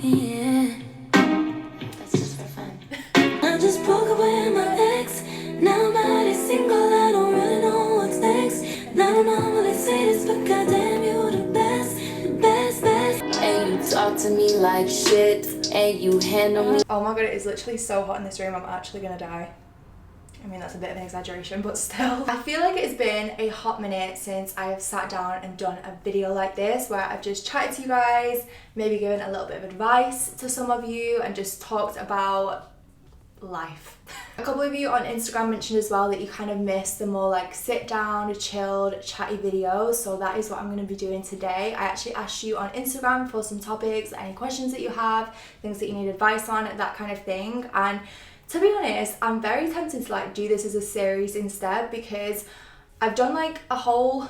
Yeah. That's just for fun. I just broke up with my ex. Now my heart is single. I don't really know what's next. And I don't normally say this, but goddamn, you the best, the best, best. And you talk to me like shit, and you handle me. Oh my god, it is literally so hot in this room. I'm actually gonna die. I mean, that's a bit of an exaggeration, but still. I feel like it's been a hot minute since I have sat down and done a video like this where I've just chatted to you guys, maybe given a little bit of advice to some of you, and just talked about life. A couple of you on Instagram mentioned as well that you kind of miss the more like sit down, chilled, chatty videos, so that is what I'm going to be doing today. I actually asked you on Instagram for some topics, any questions that you have, things that you need advice on, that kind of thing, and to be honest, I'm very tempted to like do this as a series instead, because I've done like a whole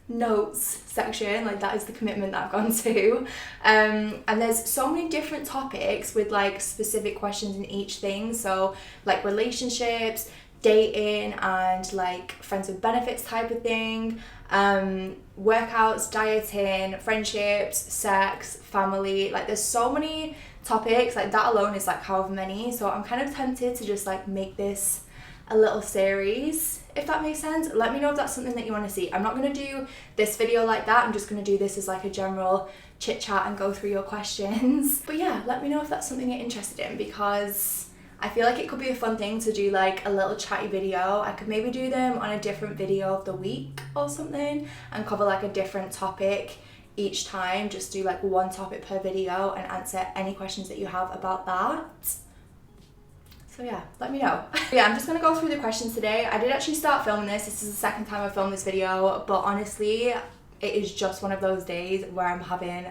notes section, like that is the commitment that I've gone to, and there's so many different topics with like specific questions in each thing, so like relationships, dating, and like friends with benefits type of thing, workouts, dieting, friendships, sex, family, like there's so many topics, like that alone is like however many, so I'm kind of tempted to just like make this a little series, if that makes sense. Let me know if that's something that you want to see. I'm not going to do this video like that, I'm just going to do this as like a general chit chat and go through your questions. But yeah, let me know if that's something you're interested in, because I feel like it could be a fun thing to do like a little chatty video. I could maybe do them on a different video of the week or something and cover like a different topic each time, just do like one topic per video and answer any questions that you have about that. So yeah, let me know. Yeah, I'm just gonna go through the questions today. I did actually start filming this. This is the second time I filmed this video, but honestly, it is just one of those days where I'm having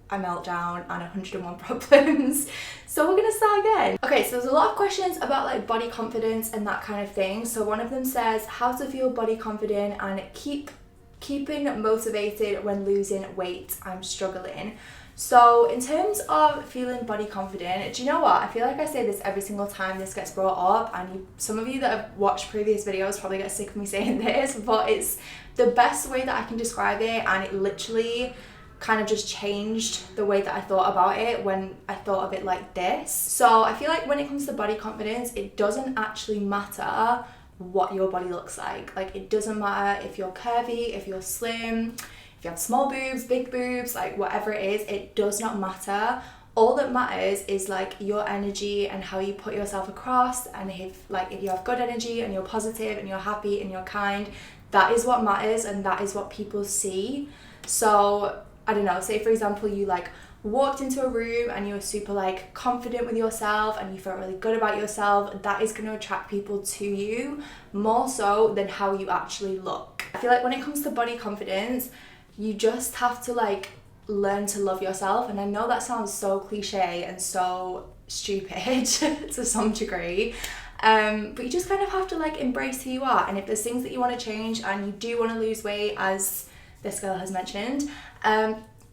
a meltdown and 101 problems. So we're gonna start again. Okay, so there's a lot of questions about like body confidence and that kind of thing. So one of them says, how to feel body confident and keeping motivated when losing weight. I'm struggling. So in terms of feeling body confident, do you know what? I feel like I say this every single time this gets brought up, and some of you that have watched previous videos probably get sick of me saying this, but it's the best way that I can describe it, and it literally kind of just changed the way that I thought about it when I thought of it like this. So I feel like when it comes to body confidence, it doesn't actually matter what your body looks like. Like it doesn't matter if you're curvy, if you're slim, if you have small boobs, big boobs, like whatever it is, it does not matter. All that matters is like your energy and how you put yourself across, and if you have good energy and you're positive and you're happy and you're kind, that is what matters and that is what people see. So I don't know, say for example you like walked into a room and you were super like confident with yourself and you felt really good about yourself, that is going to attract people to you more so than how you actually look. I feel like when it comes to body confidence, you just have to like learn to love yourself, and I know that sounds so cliche and so stupid to some degree, but you just kind of have to like embrace who you are, and if there's things that you want to change and you do want to lose weight, as this girl has mentioned,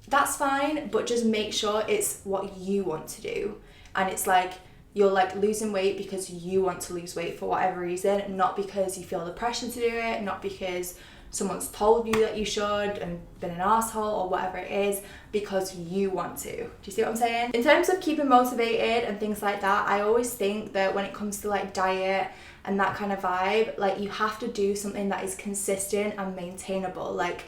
that's fine, but just make sure it's what you want to do, and it's like you're like losing weight because you want to lose weight for whatever reason, not because you feel the pressure to do it, not because someone's told you that you should and been an asshole or whatever it is, because you want to. Do you see what I'm saying? In terms of keeping motivated and things like that, I always think that when it comes to like diet and that kind of vibe, like you have to do something that is consistent and maintainable. Like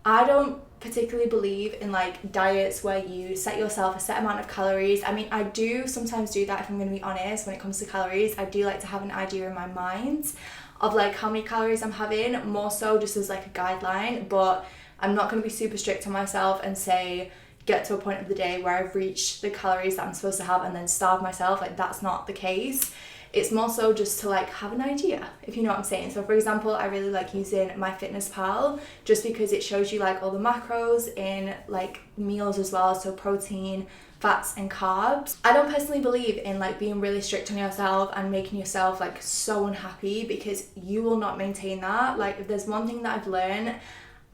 I don't particularly believe in like diets where you set yourself a set amount of calories. I mean, I do sometimes do that, if I'm going to be honest. When it comes to calories, I do like to have an idea in my mind of like how many calories I'm having, more so just as like a guideline, but I'm not going to be super strict on myself and say get to a point of the day where I've reached the calories that I'm supposed to have and then starve myself. Like that's not the case. It's more so just to like have an idea, if you know what I'm saying. So for example, I really like using MyFitnessPal just because it shows you like all the macros in like meals as well, so protein, fats and carbs. I don't personally believe in like being really strict on yourself and making yourself like so unhappy, because you will not maintain that. Like if there's one thing that I've learned,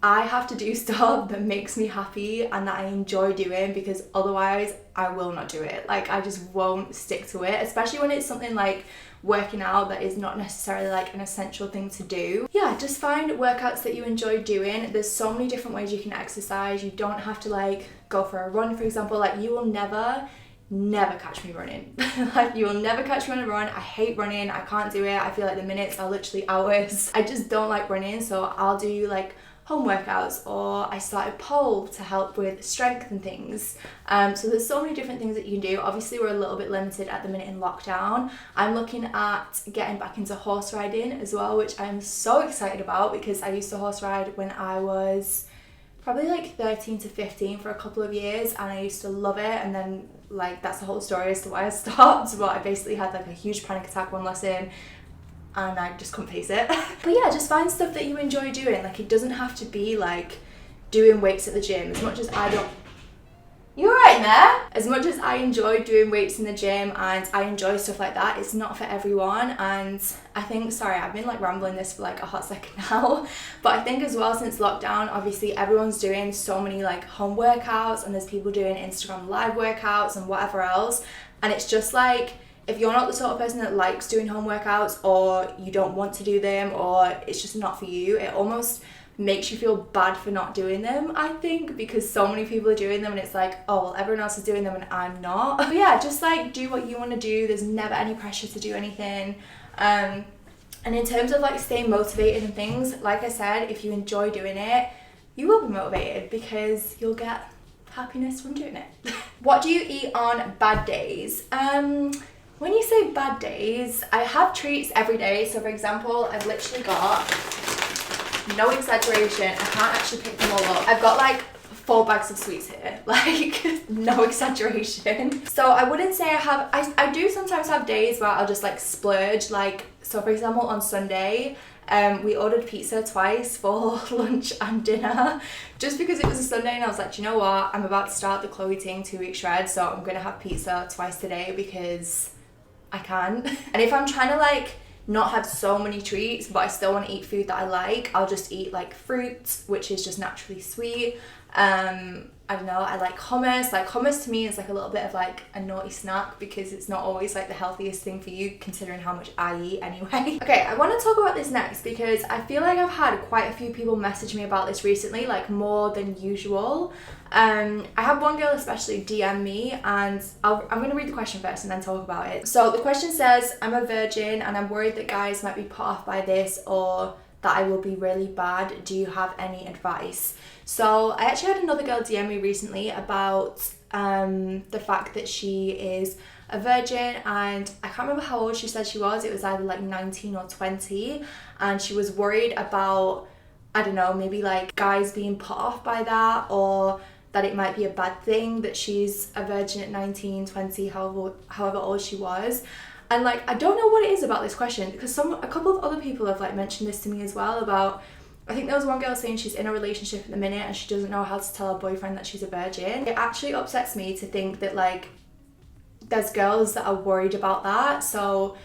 I have to do stuff that makes me happy and that I enjoy doing, because otherwise I will not do it. Like I just won't stick to it, especially when it's something like working out that is not necessarily like an essential thing to do. Yeah, just find workouts that you enjoy doing. There's so many different ways you can exercise. You don't have to like go for a run, for example. Like you will never never catch me running. Like, you will never catch me on a run. I hate running. I can't do it. I feel like the minutes are literally hours. I just don't like running, so I'll do like home workouts, or I started pole to help with strength and things. So there's so many different things that you can do. Obviously we're a little bit limited at the minute in lockdown. I'm looking at getting back into horse riding as well, which I'm so excited about because I used to horse ride when I was probably like 13 to 15 for a couple of years, and I used to love it, and then like that's the whole story as to why I stopped. But I basically had like a huge panic attack one lesson and I just couldn't face it. But yeah, just find stuff that you enjoy doing. Like, it doesn't have to be like doing weights at the gym. As much as I don't... You're right there. As much as I enjoy doing weights in the gym and I enjoy stuff like that, it's not for everyone. And I think, sorry, I've been like rambling this for like a hot second now, but I think as well, since lockdown, obviously everyone's doing so many like home workouts, and there's people doing Instagram live workouts and whatever else. And it's just like, if you're not the sort of person that likes doing home workouts, or you don't want to do them, or it's just not for you, it almost makes you feel bad for not doing them, I think, because so many people are doing them and it's like, oh well, everyone else is doing them and I'm not. But yeah, just like do what you want to do. There's never any pressure to do anything. And in terms of like staying motivated and things, like I said, if you enjoy doing it, you will be motivated because you'll get happiness from doing it. What do you eat on bad days? When you say bad days, I have treats every day. So for example, I've literally got, no exaggeration, I can't actually pick them all up. I've got like 4 bags of sweets here, like no exaggeration. So I wouldn't say I do sometimes have days where I'll just like splurge. Like, so for example, on Sunday, we ordered pizza twice for lunch and dinner, just because it was a Sunday and I was like, you know what, I'm about to start the Chloe Ting 2-week shred, so I'm gonna have pizza twice today because I can. And if I'm trying to like not have so many treats but I still want to eat food that I like, I'll just eat like fruit, which is just naturally sweet. I don't know, I like hummus. Like, hummus to me is like a little bit of like a naughty snack because it's not always like the healthiest thing for you considering how much I eat anyway. Okay, I want to talk about this next because I feel like I've had quite a few people message me about this recently, like more than usual. I had one girl especially DM me, and I'm going to read the question first and then talk about it. So the question says, I'm a virgin and I'm worried that guys might be put off by this or that I will be really bad. Do you have any advice? So I actually had another girl DM me recently about the fact that she is a virgin, and I can't remember how old she said she was. It was either like 19 or 20, and she was worried about, I don't know, maybe like guys being put off by that, or that it might be a bad thing that she's a virgin at 19, 20, however old she was. And like, I don't know what it is about this question, because a couple of other people have like mentioned this to me as well about, I think there was one girl saying she's in a relationship at the minute and she doesn't know how to tell her boyfriend that she's a virgin. It actually upsets me to think that like there's girls that are worried about that. So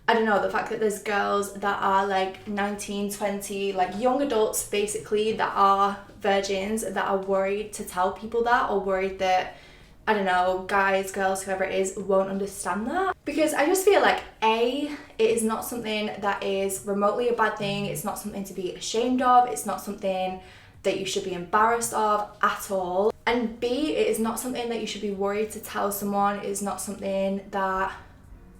I don't know, the fact that there's girls that are like 19, 20, like young adults basically, that are virgins, that are worried to tell people that, or worried that, I don't know, guys, girls, whoever it is, won't understand that. Because I just feel like, A, it is not something that is remotely a bad thing. It's not something to be ashamed of. It's not something that you should be embarrassed of at all. And B, it is not something that you should be worried to tell someone. It is not something that,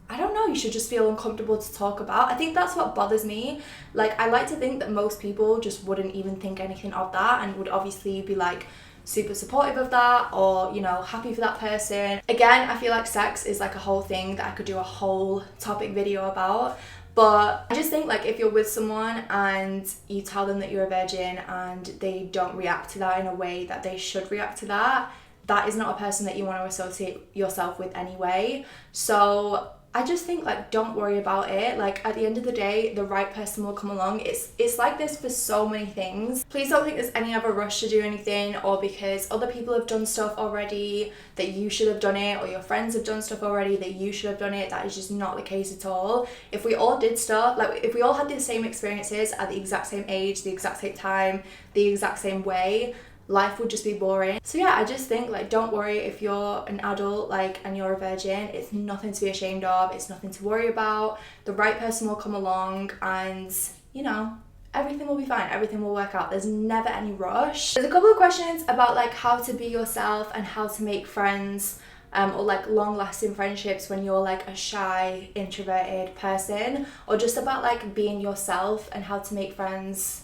I don't know, you should just feel uncomfortable to talk about. I think that's what bothers me. Like, I like to think that most people just wouldn't even think anything of that and would obviously be like, super supportive of that, or, you know, happy for that person. Again, I feel like sex is like a whole thing that I could do a whole topic video about, but I just think like if you're with someone and you tell them that you're a virgin and they don't react to that in a way that they should react to that, that is not a person that you want to associate yourself with anyway. So I just think like, don't worry about it. Like, at the end of the day, the right person will come along. It's like this for so many things. Please don't think there's any other rush to do anything, or because other people have done stuff already that you should have done it, or your friends have done stuff already that you should have done it. That is just not the case at all. If we all did stuff, like if we all had the same experiences at the exact same age, the exact same time, the exact same way, life would just be boring. So yeah, I just think like, don't worry if you're an adult like and you're a virgin. It's nothing to be ashamed of. It's nothing to worry about. The right person will come along and, you know, everything will be fine. Everything will work out. There's never any rush. There's a couple of questions about like how to be yourself and how to make friends or like long-lasting friendships when you're like a shy, introverted person, or just about like being yourself and how to make friends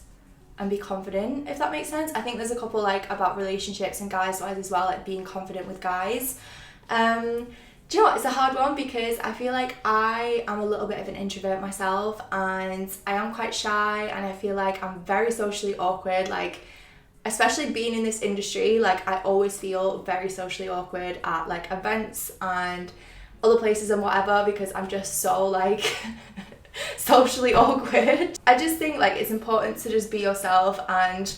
and be confident, if that makes sense. I think there's a couple like about relationships and guys wise as well, like being confident with guys. Do you know what, it's a hard one because I feel like I am a little bit of an introvert myself, and I am quite shy, and I feel like I'm very socially awkward, like especially being in this industry. Like I always feel very socially awkward at like events and other places and whatever, because I'm just so like socially awkward. I just think like it's important to just be yourself, and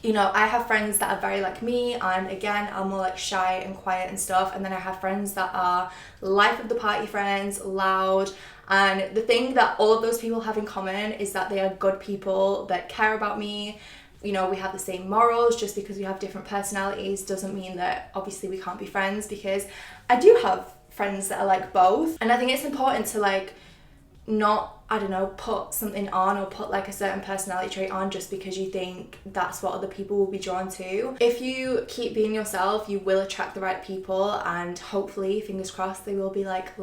you know, I have friends that are very like me, and again, I'm more like shy and quiet and stuff, and then I have friends that are life of the party friends, loud, and the thing that all of those people have in common is that they are good people that care about me. You know, we have the same morals. Just because we have different personalities doesn't mean that obviously we can't be friends, because I do have friends that are like both, and I think it's important to like not, I don't know, put something on or put like a certain personality trait on just because you think that's what other people will be drawn to. If you keep being yourself, you will attract the right people, and hopefully, fingers crossed, they will be like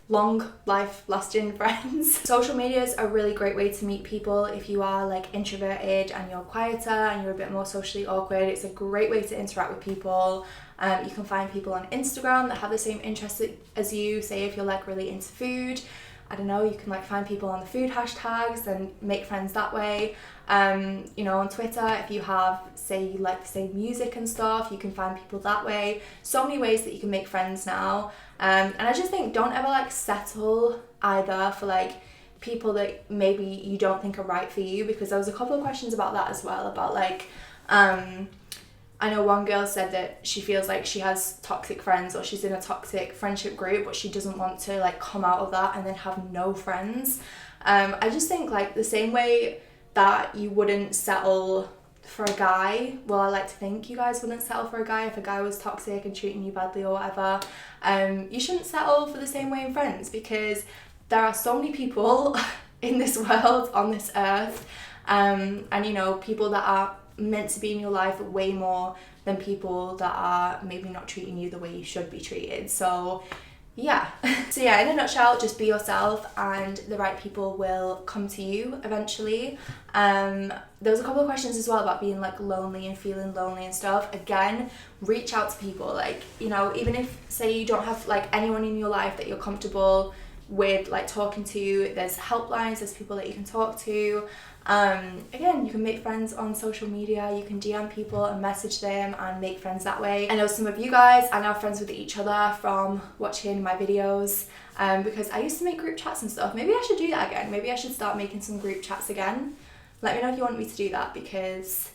life-lasting friends. Social media is a really great way to meet people. If you are like introverted and you're quieter and you're a bit more socially awkward, it's a great way to interact with people. You can find people on Instagram that have the same interests as you. Say if you're like really into food, I don't know, you can like find people on the food hashtags and make friends that way. You know, on Twitter, if you have, say you like the same music and stuff, you can find people that way. So many ways that you can make friends now. And I just think don't ever like settle either for like people that maybe you don't think are right for you, because there was a couple of questions about that as well, about like, I know one girl said that she feels like she has toxic friends, or she's in a toxic friendship group, but she doesn't want to like come out of that and then have no friends. I just think like the same way that you wouldn't settle for a guy, well, I like to think you guys wouldn't settle for a guy if a guy was toxic and treating you badly or whatever. You shouldn't settle for the same way in friends, because there are so many people in this world, on this earth, and you know, people that are meant to be in your life way more than people that are maybe not treating you the way you should be treated. So yeah. So yeah, in a nutshell, just be yourself and the right people will come to you eventually. There was a couple of questions as well about being like lonely and feeling lonely and stuff. Again, reach out to people. Like, you know, even if say you don't have like anyone in your life that you're comfortable with like talking to, there's helplines, there's people that you can talk to. Again, you can make friends on social media. You can DM people and message them and make friends that way. I know some of you guys are now friends with each other from watching my videos, because I used to make group chats and stuff. Maybe I should do that again. Maybe I should start making some group chats again. Let me know if you want me to do that, because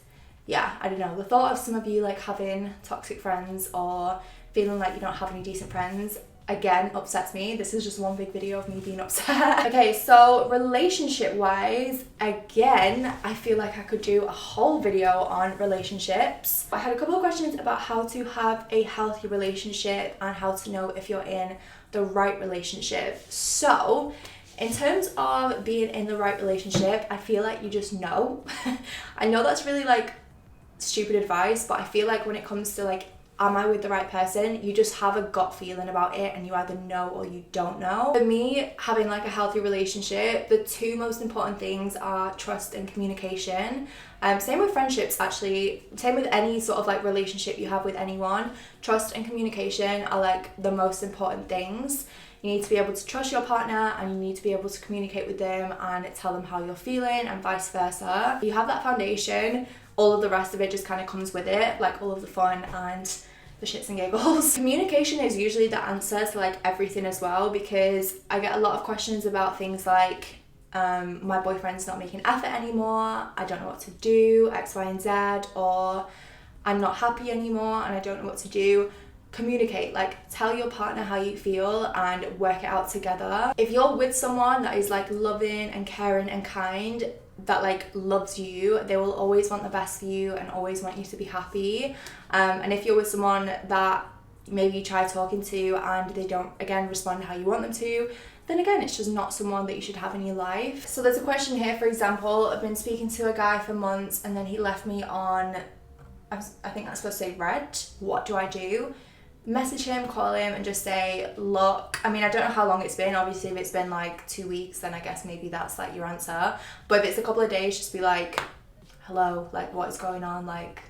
yeah, I don't know, the thought of some of you like having toxic friends or feeling like you don't have any decent friends, again, upsets me. This is just one big video of me being upset. Okay, so relationship wise, again, I feel like I could do a whole video on relationships. I had a couple of questions about how to have a healthy relationship and how to know if you're in the right relationship. So in terms of being in the right relationship, I feel like you just know. I know that's really like stupid advice, but I feel like when it comes to like, am I with the right person, you just have a gut feeling about it and you either know or you don't know. For me, having like a healthy relationship, the two most important things are trust and communication. Same with friendships actually, same with any sort of like relationship you have with anyone. Trust and communication are like the most important things. You need to be able to trust your partner and you need to be able to communicate with them and tell them how you're feeling and vice versa. If you have that foundation, all of the rest of it just kind of comes with it, like all of the fun and the shits and giggles. Communication is usually the answer to like everything as well, because I get a lot of questions about things like my boyfriend's not making effort anymore, I don't know what to do, X, Y, and Z, or I'm not happy anymore and I don't know what to do. Communicate, like tell your partner how you feel and work it out together. If you're with someone that is like loving and caring and kind, that like loves you, they will always want the best for you and always want you to be happy. And if you're with someone that maybe you try talking to and they don't again respond how you want them to, then again it's just not someone that you should have in your life. So there's a question here, for example, I've been speaking to a guy for months and then he left me on, I think that's supposed to say red. What do I do? message him, call him and just say, look, I mean, I don't know how long it's been. Obviously, if it's been like 2 weeks, then I guess maybe that's like your answer. But if it's a couple of days, just be like, hello, like what is going on? Like,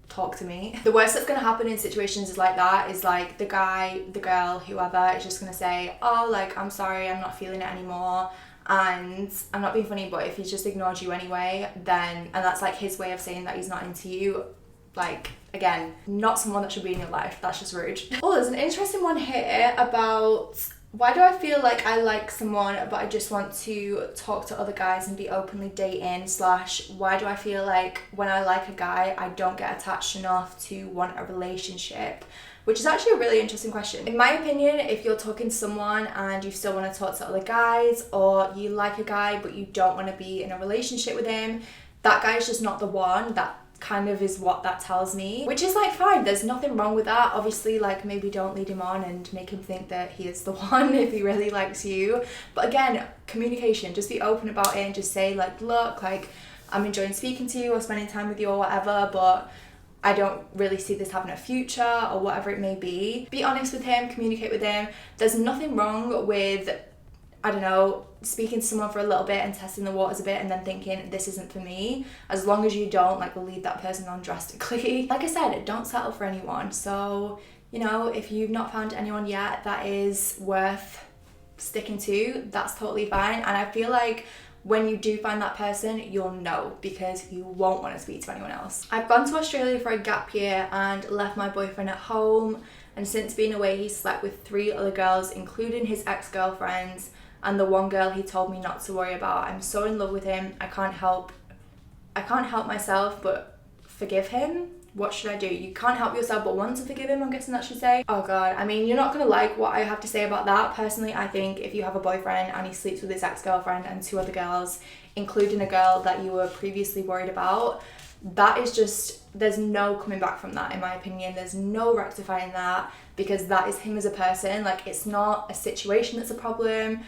talk to me. The worst that's gonna happen in situations is like that is like the guy, the girl, whoever is just gonna say, oh, like, I'm sorry, I'm not feeling it anymore. And I'm not being funny, but if he's just ignored you anyway, then, and that's like his way of saying that he's not into you, like, again, not someone that should be in your life. That's just rude. Oh, there's an interesting one here about why do I feel like I like someone but I just want to talk to other guys and be openly dating / why do I feel like when I like a guy I don't get attached enough to want a relationship? Which is actually a really interesting question. In my opinion, if you're talking to someone and you still want to talk to other guys, or you like a guy but you don't want to be in a relationship with him, that guy is just not the one. That kind of is what that tells me, which is like fine, there's nothing wrong with that. Obviously, like, maybe don't lead him on and make him think that he is the one if he really likes you. But again, communication, just be open about it and just say like, look, like, I'm enjoying speaking to you or spending time with you or whatever, but I don't really see this having a future or whatever it may be. Be honest with him, communicate with him. There's nothing wrong with, I don't know, speaking to someone for a little bit and testing the waters a bit and then thinking this isn't for me, as long as you don't like lead that person on drastically. Like I said, don't settle for anyone. So, you know, if you've not found anyone yet that is worth sticking to, that's totally fine. And I feel like when you do find that person, you'll know, because you won't want to speak to anyone else. I've gone to Australia for a gap year and left my boyfriend at home, and since being away he's slept with 3 other girls, including his ex-girlfriends and the one girl he told me not to worry about. I'm so in love with him. I can't help myself but forgive him. What should I do? You can't help yourself but want to forgive him, I'm guessing that should say. Oh god, I mean, you're not gonna like what I have to say about that. Personally, I think if you have a boyfriend and he sleeps with his ex-girlfriend and 2 other girls, including a girl that you were previously worried about, that is just, there's no coming back from that, in my opinion. There's no rectifying that, because that is him as a person. Like, it's not a situation that's a problem.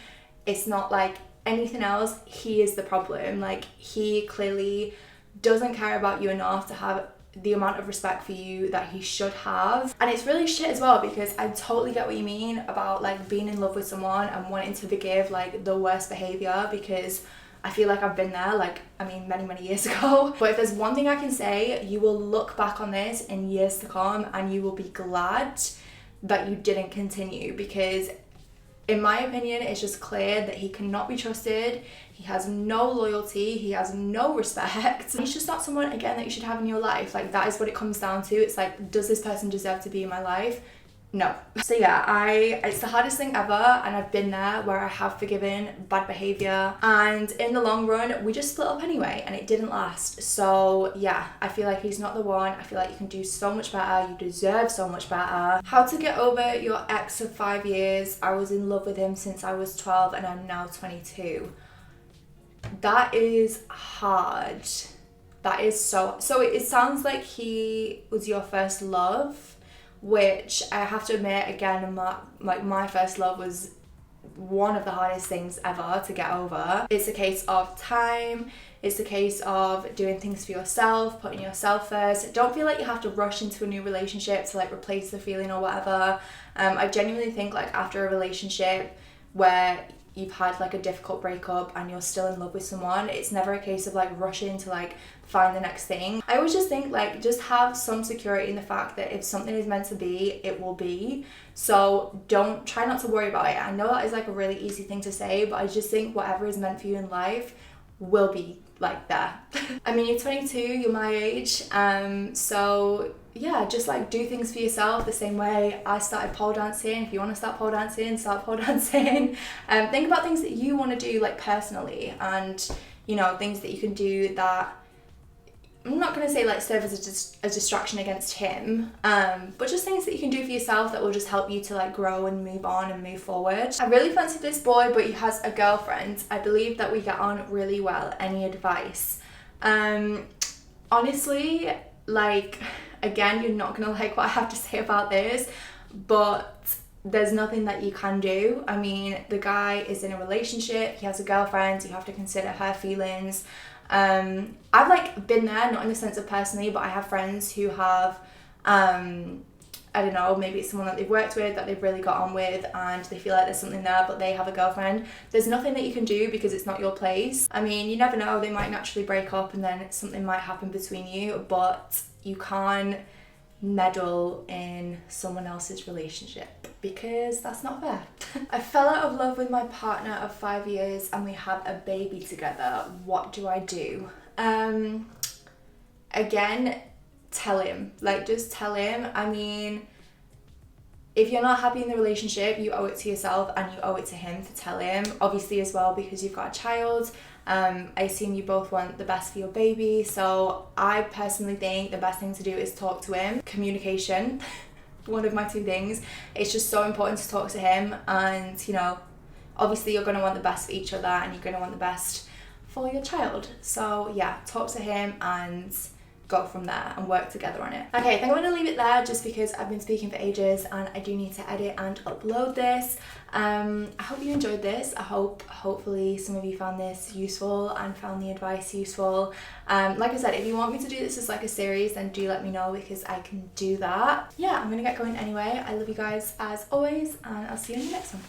It's not like anything else. He is the problem. Like, he clearly doesn't care about you enough to have the amount of respect for you that he should have. And it's really shit as well, because I totally get what you mean about like being in love with someone and wanting to forgive like the worst behavior, because I feel like I've been there, like, I mean, many years ago. But if there's one thing I can say, you will look back on this in years to come and you will be glad that you didn't continue, because in my opinion, it's just clear that he cannot be trusted. He has no loyalty. He has no respect. He's just not someone, again, that you should have in your life. Like, that is what it comes down to. It's like, does this person deserve to be in my life? No. So yeah, it's the hardest thing ever, and I've been there where I have forgiven bad behavior, and in the long run we just split up anyway and it didn't last. So yeah, I feel like he's not the one. I feel like you can do so much better. You deserve so much better. How to get over your ex of 5 years. I was in love with him since I was 12 and I'm now 22. That is hard. That is so it sounds like he was your first love, which I have to admit, again, my first love was one of the hardest things ever to get over. It's a case of time. It's a case of doing things for yourself, putting yourself first. Don't feel like you have to rush into a new relationship to like replace the feeling or whatever. I genuinely think like after a relationship where you've had like a difficult breakup and you're still in love with someone, it's never a case of like rushing to like find the next thing. I always just think like just have some security in the fact that if something is meant to be, it will be. So don't try not to worry about it. I know that is like a really easy thing to say, but I just think whatever is meant for you in life will be like there. I mean, you're 22, you're my age, so yeah, just like do things for yourself the same way I started pole dancing. If you want to start pole dancing, start pole dancing. Think about things that you want to do like personally, and you know, things that you can do that, I'm not going to say like serve as a distraction against him, but just things that you can do for yourself that will just help you to like grow and move on and move forward. I really fancy this boy, but he has a girlfriend. I believe that we get on really well. Any advice? Honestly, like, again, you're not going to like what I have to say about this, but there's nothing that you can do. I mean, the guy is in a relationship, he has a girlfriend, you have to consider her feelings. I've like been there, not in the sense of personally, but I have friends who have I don't know, maybe it's someone that they've worked with, that they've really got on with, and they feel like there's something there, but they have a girlfriend. There's nothing that you can do because it's not your place. I mean, you never know, they might naturally break up and then something might happen between you, but you can't meddle in someone else's relationship because that's not fair. I fell out of love with my partner of 5 years and we have a baby together. What do I do? Again, tell him. Like, just tell him. I mean, if you're not happy in the relationship, you owe it to yourself and you owe it to him to tell him. Obviously as well, because you've got a child. I assume you both want the best for your baby. So I personally think the best thing to do is talk to him. Communication, one of my 2 things. It's just so important to talk to him, and you know, obviously you're going to want the best for each other and you're going to want the best for your child. So yeah, talk to him and go from there and work together on it. Okay, I think I'm going to leave it there just because I've been speaking for ages and I do need to edit and upload this. I hope you enjoyed this. I hope hopefully some of you found this useful and found the advice useful. Like I said, if you want me to do this as like a series, then do let me know because I can do that. Yeah, I'm going to get going anyway. I love you guys as always and I'll see you in the next one.